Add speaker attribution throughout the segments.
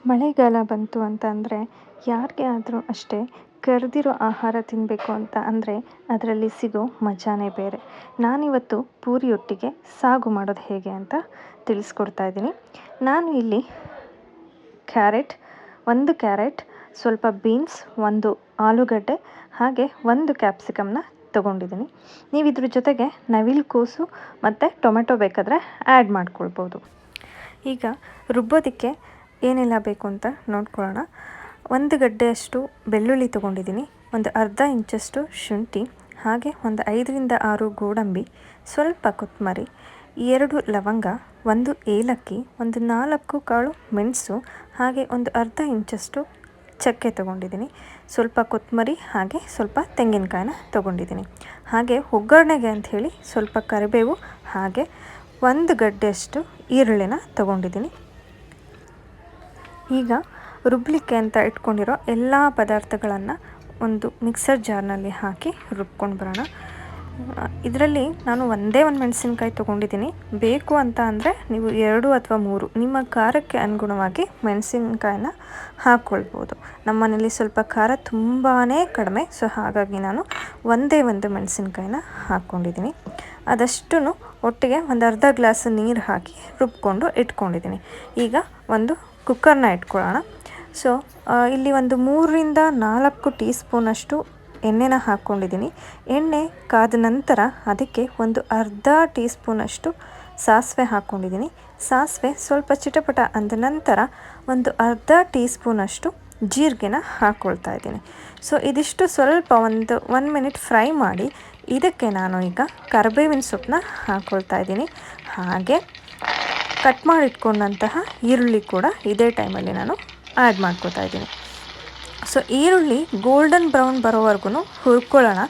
Speaker 1: ಮಳೆಗಾಲ ಬಂತು ಅಂತ ಅಂದರೆ ಯಾರಿಗೆ ಆದರೂ ಅಷ್ಟೇ ಕರೆದಿರೋ ಆಹಾರ ತಿನ್ನಬೇಕು ಅಂತ ಅಂದರೆ ಅದರಲ್ಲಿ ಸಿಗೋ ಮಜಾನೇ ಬೇರೆ. ನಾನಿವತ್ತು ಪೂರಿಯೊಟ್ಟಿಗೆ ಸಾಗು ಮಾಡೋದು ಹೇಗೆ ಅಂತ ತಿಳಿಸ್ಕೊಡ್ತಾ ಇದ್ದೀನಿ. ನಾನು ಇಲ್ಲಿ ಒಂದು ಕ್ಯಾರೆಟ್, ಸ್ವಲ್ಪ ಬೀನ್ಸ್, ಒಂದು ಆಲೂಗಡ್ಡೆ ಹಾಗೆ ಒಂದು ಕ್ಯಾಪ್ಸಿಕಮ್ನ ತೊಗೊಂಡಿದ್ದೀನಿ. ನೀವು ಇದ್ರ ಜೊತೆಗೆ ನವಿಲುಕೋಸು ಮತ್ತು ಟೊಮೆಟೊ ಬೇಕಾದರೆ ಆ್ಯಡ್ ಮಾಡ್ಕೊಳ್ಬೋದು. ಈಗ ರುಬ್ಬೋದಕ್ಕೆ ಏನೆಲ್ಲ ಬೇಕು ಅಂತ ನೋಡ್ಕೊಳ್ಳೋಣ. ಒಂದು ಗಡ್ಡೆಯಷ್ಟು ಬೆಳ್ಳುಳ್ಳಿ ತೊಗೊಂಡಿದ್ದೀನಿ, ಒಂದು ಅರ್ಧ ಇಂಚಷ್ಟು ಶುಂಠಿ, ಹಾಗೆ ಒಂದು 5-6 ಗೋಡಂಬಿ, ಸ್ವಲ್ಪ ಕೊತ್ತಂಬರಿ, 2 ಲವಂಗ, ಒಂದು ಏಲಕ್ಕಿ, ಒಂದು 4 ಕಾಳು ಮೆಣಸು, ಹಾಗೆ ಒಂದು ಅರ್ಧ ಇಂಚಷ್ಟು ಚಕ್ಕೆ ತೊಗೊಂಡಿದ್ದೀನಿ, ಸ್ವಲ್ಪ ಕೊತ್ತಂಬರಿ ಹಾಗೆ ಸ್ವಲ್ಪ ತೆಂಗಿನಕಾಯಿನ ತೊಗೊಂಡಿದ್ದೀನಿ. ಹಾಗೆ ಒಗ್ಗರಣೆಗೆ ಅಂಥೇಳಿ ಸ್ವಲ್ಪ ಕರಿಬೇವು ಹಾಗೆ ಒಂದು ಗಡ್ಡೆಯಷ್ಟು ಈರುಳ್ಳಿನ ತೊಗೊಂಡಿದ್ದೀನಿ. ಈಗ ರುಬ್ಬಲಿಕ್ಕೆ ಅಂತ ಇಟ್ಕೊಂಡಿರೋ ಎಲ್ಲ ಪದಾರ್ಥಗಳನ್ನು ಒಂದು ಮಿಕ್ಸರ್ ಜಾರ್ನಲ್ಲಿ ಹಾಕಿ ರುಬ್ಕೊಂಡು ಬರೋಣ. ಇದರಲ್ಲಿ ನಾನು ಒಂದೇ ಒಂದು ಮೆಣಸಿನ್ಕಾಯಿ ತೊಗೊಂಡಿದ್ದೀನಿ. ಬೇಕು ಅಂತ ಅಂದರೆ ನೀವು 2 ಅಥವಾ 3 ನಿಮ್ಮ ಖಾರಕ್ಕೆ ಅನುಗುಣವಾಗಿ ಮೆಣಸಿನ್ಕಾಯಿನ ಹಾಕ್ಕೊಳ್ಬೋದು. ನಮ್ಮ ಮನೇಲಿ ಸ್ವಲ್ಪ ಖಾರ ತುಂಬಾ ಕಡಿಮೆ, ಸೊ ಹಾಗಾಗಿ ನಾನು ಒಂದೇ ಒಂದು ಮೆಣಸಿನ್ಕಾಯಿನ ಹಾಕ್ಕೊಂಡಿದ್ದೀನಿ. ಅದಷ್ಟು ಒಟ್ಟಿಗೆ ಒಂದು ಅರ್ಧ ಗ್ಲಾಸ್ ನೀರು ಹಾಕಿ ರುಬ್ಕೊಂಡು ಇಟ್ಕೊಂಡಿದ್ದೀನಿ. ಈಗ ಒಂದು ಕುಕ್ಕರ್ನ ಇಟ್ಕೊಳ್ಳೋಣ. ಸೊ ಇಲ್ಲಿ ಒಂದು 3-4 ಟೀ ಸ್ಪೂನಷ್ಟು ಎಣ್ಣೆನ ಹಾಕ್ಕೊಂಡಿದ್ದೀನಿ. ಎಣ್ಣೆ ಕಾದ ನಂತರ ಅದಕ್ಕೆ ಒಂದು ಅರ್ಧ ಟೀ ಸ್ಪೂನಷ್ಟು ಸಾಸಿವೆ ಹಾಕ್ಕೊಂಡಿದ್ದೀನಿ. ಸಾಸಿವೆ ಸ್ವಲ್ಪ ಚಿಟಪಟ ಅಂದ ನಂತರ ಒಂದು ಅರ್ಧ ಟೀ ಸ್ಪೂನಷ್ಟು ಜೀರಿಗೆನ ಹಾಕ್ಕೊಳ್ತಾ ಇದ್ದೀನಿ. ಸೊ ಇದಿಷ್ಟು ಸ್ವಲ್ಪ ಒಂದು 1 ಮಿನಿಟ್ ಫ್ರೈ ಮಾಡಿ ಇದಕ್ಕೆ ನಾನು ಈಗ ಕರಿಬೇವಿನ ಸೊಪ್ಪನ್ನ ಹಾಕ್ಕೊಳ್ತಾ ಇದ್ದೀನಿ. ಹಾಗೆ ಕಟ್ ಮಾಡಿಟ್ಕೊಂಡಂತಹ ಈರುಳ್ಳಿ ಕೂಡ ಇದೇ ಟೈಮಲ್ಲಿ ನಾನು ಆ್ಯಡ್ ಮಾಡ್ಕೊತಾ ಇದ್ದೀನಿ. ಸೊ ಈರುಳ್ಳಿ ಗೋಲ್ಡನ್ ಬ್ರೌನ್ ಬರೋವರೆಗೂ ಹುರ್ಕೊಳ್ಳೋಣ.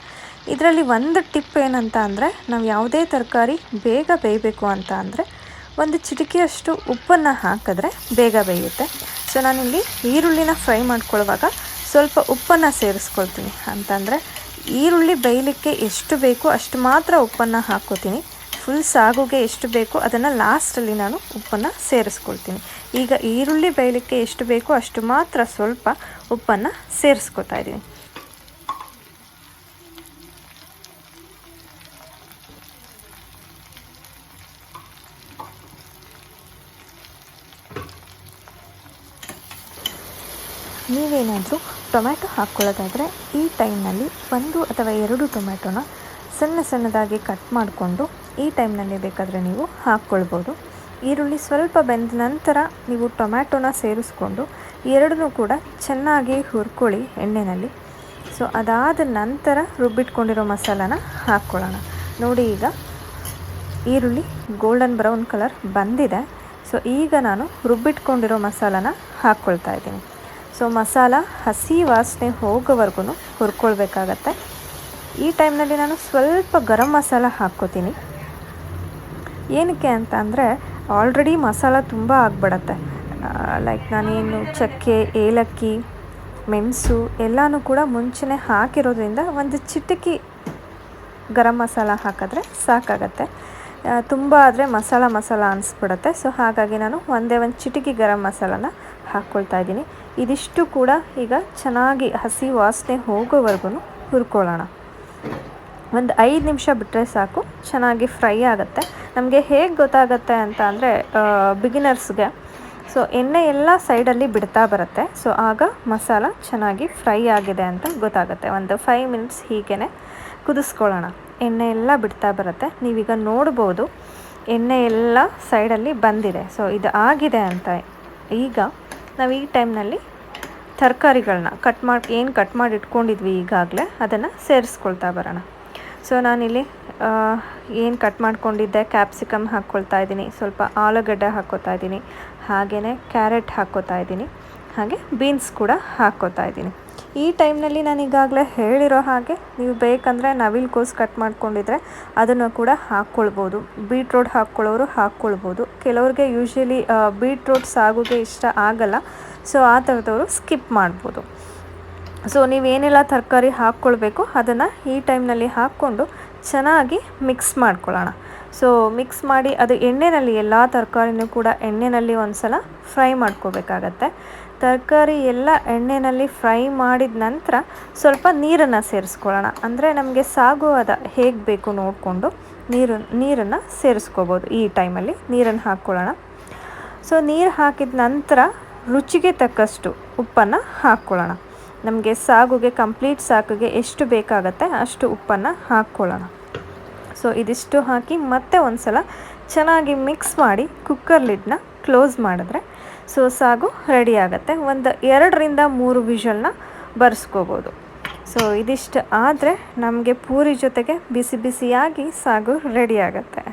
Speaker 1: ಇದರಲ್ಲಿ ಒಂದು ಟಿಪ್ ಏನಂತ ಅಂದರೆ, ನಾವು ಯಾವುದೇ ತರಕಾರಿ ಬೇಗ ಬೇಯಬೇಕು ಅಂತ ಅಂದರೆ ಒಂದು ಚಿಟಿಕೆಯಷ್ಟು ಉಪ್ಪನ್ನು ಹಾಕಿದ್ರೆ ಬೇಗ ಬೇಯುತ್ತೆ. ಸೊ ನಾನಿಲ್ಲಿ ಈರುಳ್ಳಿನ ಫ್ರೈ ಮಾಡ್ಕೊಳ್ಳುವಾಗ ಸ್ವಲ್ಪ ಉಪ್ಪನ್ನು ಸೇರಿಸ್ಕೊಳ್ತೀನಿ. ಅಂತಂದರೆ ಈರುಳ್ಳಿ ಬೇಯಲಿಕ್ಕೆ ಎಷ್ಟು ಬೇಕೋ ಅಷ್ಟು ಮಾತ್ರ ಉಪ್ಪನ್ನು ಹಾಕ್ಕೋತೀನಿ. ಫುಲ್ ಸಾಗುಗೆ ಎಷ್ಟು ಬೇಕೋ ಅದನ್ನು ಲಾಸ್ಟಲ್ಲಿ ನಾನು ಉಪ್ಪನ್ನು ಸೇರಿಸ್ಕೊಳ್ತೀನಿ. ಈಗ ಈರುಳ್ಳಿ ಬೇಯಲಿಕ್ಕೆ ಎಷ್ಟು ಬೇಕೋ ಅಷ್ಟು ಮಾತ್ರ ಸ್ವಲ್ಪ ಉಪ್ಪನ್ನು ಸೇರಿಸ್ಕೊತಾ ಇದ್ದೀನಿ. ನೀವೇನಾದರೂ ಟೊಮ್ಯಾಟೊ ಹಾಕ್ಕೊಳ್ಳೋದಾದರೆ ಈ ಟೈಮ್ನಲ್ಲಿ 1 ಅಥವಾ 2 ಟೊಮ್ಯಾಟೊನ ಸಣ್ಣದಾಗಿ ಕಟ್ ಮಾಡಿಕೊಂಡು ಈ ಟೈಮ್ನಲ್ಲಿ ಬೇಕಾದರೆ ನೀವು ಹಾಕ್ಕೊಳ್ಬೋದು. ಈರುಳ್ಳಿ ಸ್ವಲ್ಪ ಬೆಂದ ನಂತರ ನೀವು ಟೊಮ್ಯಾಟೊನ ಸೇರಿಸ್ಕೊಂಡು ಎರಡನ್ನೂ ಕೂಡ ಚೆನ್ನಾಗಿ ಹುರ್ಕೊಳ್ಳಿ ಎಣ್ಣೆಯಲ್ಲಿ. ಸೊ ಅದಾದ ನಂತರ ರುಬ್ಬಿಟ್ಕೊಂಡಿರೋ ಮಸಾಲಾನ ಹಾಕ್ಕೊಳ್ಳೋಣ. ನೋಡಿ, ಈಗ ಈರುಳ್ಳಿ ಗೋಲ್ಡನ್ ಬ್ರೌನ್ ಕಲರ್ ಬಂದಿದೆ. ಸೊ ಈಗ ನಾನು ರುಬ್ಬಿಟ್ಕೊಂಡಿರೋ ಮಸಾಲಾನ ಹಾಕ್ಕೊಳ್ತಾ ಇದ್ದೀನಿ. ಸೊ ಮಸಾಲ ಹಸಿ ವಾಸನೆ ಹೋಗೋವರೆಗೂ ಹುರ್ಕೊಳ್ಬೇಕಾಗತ್ತೆ. ಈ ಟೈಮ್ನಲ್ಲಿ ನಾನು ಸ್ವಲ್ಪ ಗರಂ ಮಸಾಲ ಹಾಕ್ಕೋತೀನಿ. ಏನಕ್ಕೆ ಅಂತ ಅಂದರೆ ಆಲ್ರೆಡಿ ಮಸಾಲ ತುಂಬ ಆಗಿಬಿಡತ್ತೆ. ಲೈಕ್ ನಾನೇನು ಚಕ್ಕೆ, ಏಲಕ್ಕಿ, ಮೆಣಸು ಎಲ್ಲನೂ ಕೂಡ ಮುಂಚೆನೇ ಹಾಕಿರೋದ್ರಿಂದ ಒಂದು ಚಿಟಿಕೆ ಗರಂ ಮಸಾಲ ಹಾಕಿದ್ರೆ ಸಾಕಾಗತ್ತೆ. ತುಂಬ ಆದರೆ ಮಸಾಲ ಅನಿಸ್ಬಿಡುತ್ತೆ. ಸೊ ಹಾಗಾಗಿ ನಾನು ಒಂದೇ ಒಂದು ಚಿಟಿಕೆ ಗರಂ ಮಸಾಲಾನ ಹಾಕ್ಕೊಳ್ತಾ ಇದ್ದೀನಿ. ಇದಿಷ್ಟು ಕೂಡ ಈಗ ಚೆನ್ನಾಗಿ ಹಸಿ ವಾಸನೆ ಹೋಗೋವರೆಗೂ ಹುರ್ಕೊಳ್ಳೋಣ. ಒಂದು 5 ನಿಮಿಷ ಬಿಟ್ಟರೆ ಸಾಕು, ಚೆನ್ನಾಗಿ ಫ್ರೈ ಆಗುತ್ತೆ. ನಮಗೆ ಹೇಗೆ ಗೊತ್ತಾಗುತ್ತೆ ಅಂತ ಅಂದರೆ ಬಿಗಿನರ್ಸ್ಗೆ, ಸೊ ಎಣ್ಣೆ ಎಲ್ಲ ಸೈಡಲ್ಲಿ ಬಿಡ್ತಾ ಬರುತ್ತೆ. ಸೊ ಆಗ ಮಸಾಲ ಚೆನ್ನಾಗಿ ಫ್ರೈ ಆಗಿದೆ ಅಂತ ಗೊತ್ತಾಗುತ್ತೆ. ಒಂದು 5 ಮಿನಿಟ್ಸ್ ಹೀಗೇ ಕುದಿಸ್ಕೊಳ್ಳೋಣ. ಎಣ್ಣೆ ಎಲ್ಲ ಬಿಡ್ತಾ ಬರುತ್ತೆ. ನೀವೀಗ ನೋಡ್ಬೋದು ಎಣ್ಣೆ ಎಲ್ಲ ಸೈಡಲ್ಲಿ ಬಂದಿದೆ. ಸೊ ಇದು ಆಗಿದೆ ಅಂತ. ಈಗ ನಾವು ಈ ಟೈಮ್ನಲ್ಲಿ ತರಕಾರಿಗಳನ್ನ ಕಟ್ ಮಾಡಿ ಇಟ್ಕೊಂಡಿದ್ವಿ ಈಗಾಗಲೇ, ಅದನ್ನು ಸೇರಿಸ್ಕೊಳ್ತಾ ಬರೋಣ. ಸೊ ನಾನಿಲ್ಲಿ ಏನು ಕಟ್ ಮಾಡ್ಕೊಂಡಿದ್ದೆ ಕ್ಯಾಪ್ಸಿಕಮ್ ಹಾಕ್ಕೊಳ್ತಾ ಇದ್ದೀನಿ, ಸ್ವಲ್ಪ ಆಲೂಗಡ್ಡೆ ಹಾಕ್ಕೋತಾ ಇದ್ದೀನಿ, ಹಾಗೆಯೇ ಕ್ಯಾರೆಟ್ ಹಾಕ್ಕೋತಾ ಇದ್ದೀನಿ, ಹಾಗೆ ಬೀನ್ಸ್ ಕೂಡ ಹಾಕ್ಕೋತಾ ಇದ್ದೀನಿ. ಈ ಟೈಮ್ನಲ್ಲಿ ನಾನು ಈಗಾಗಲೇ ಹೇಳಿರೋ ಹಾಗೆ ನೀವು ಬೇಕಂದರೆ ನವಿಲುಕೋಸು ಕಟ್ ಮಾಡ್ಕೊಂಡಿದ್ರೆ ಅದನ್ನು ಕೂಡ ಹಾಕ್ಕೊಳ್ಬೋದು. ಬೀಟ್ರೋಟ್ ಹಾಕ್ಕೊಳ್ಳೋರು ಹಾಕ್ಕೊಳ್ಬೋದು. ಕೆಲವ್ರಿಗೆ ಯೂಶ್ವಲಿ ಬೀಟ್ರೋಟ್ ಸಾಗುಗೆ ಇಷ್ಟ ಆಗಲ್ಲ, ಸೊ ಆ ಥರದವರು ಸ್ಕಿಪ್ ಮಾಡ್ಬೋದು. ಸೊ ನೀವೇನೆಲ್ಲ ತರಕಾರಿ ಹಾಕ್ಕೊಳ್ಬೇಕು ಅದನ್ನು ಈ ಟೈಮ್ನಲ್ಲಿ ಹಾಕ್ಕೊಂಡು ಚೆನ್ನಾಗಿ ಮಿಕ್ಸ್ ಮಾಡ್ಕೊಳ್ಳೋಣ. ಸೊ ಮಿಕ್ಸ್ ಮಾಡಿ ಅದು ಎಣ್ಣೆಯಲ್ಲಿ ಎಲ್ಲ ತರಕಾರಿನೂ ಕೂಡ ಎಣ್ಣೆಯಲ್ಲಿ ಒಂದು ಸಲ ಫ್ರೈ ಮಾಡ್ಕೋಬೇಕಾಗತ್ತೆ. ತರಕಾರಿ ಎಲ್ಲ ಎಣ್ಣೆಯಲ್ಲಿ ಫ್ರೈ ಮಾಡಿದ ನಂತರ ಸ್ವಲ್ಪ ನೀರನ್ನು ಸೇರಿಸ್ಕೊಳ್ಳೋಣ. ಅಂದರೆ ನಮಗೆ ಸಾಗು ಹೇಗೆ ಬೇಕು ನೋಡಿಕೊಂಡು ನೀರನ್ನು ಸೇರಿಸ್ಕೋಬೋದು. ಈ ಟೈಮಲ್ಲಿ ನೀರನ್ನು ಹಾಕ್ಕೊಳ್ಳೋಣ. ಸೊ ನೀರು ಹಾಕಿದ ನಂತರ ರುಚಿಗೆ ತಕ್ಕಷ್ಟು ಉಪ್ಪನ್ನು ಹಾಕ್ಕೊಳ್ಳೋಣ. ನಮಗೆ ಸಾಗುಗೆ ಸಾಗುಗೆ ಎಷ್ಟು ಬೇಕಾಗತ್ತೆ ಅಷ್ಟು ಉಪ್ಪನ್ನು ಹಾಕ್ಕೊಳ್ಳೋಣ. ಸೊ ಇದಿಷ್ಟು ಹಾಕಿ ಮತ್ತೆ ಒಂದು ಸಲ ಚೆನ್ನಾಗಿ ಮಿಕ್ಸ್ ಮಾಡಿ ಕುಕ್ಕರ್ ಲಿಡ್ನ ಕ್ಲೋಸ್ ಮಾಡಿದ್ರೆ ಸೊ ಸಾಗು ರೆಡಿ ಆಗುತ್ತೆ. ಒಂದು 2-3 ವಿಷಲ್ನ ಬರ್ಸ್ಕೋಬೋದು. ಸೊ ಇದಿಷ್ಟು ಆದರೆ ನಮಗೆ ಪೂರಿ ಜೊತೆಗೆ ಬಿಸಿ ಬಿಸಿಯಾಗಿ ಸಾಗು ರೆಡಿ ಆಗುತ್ತೆ.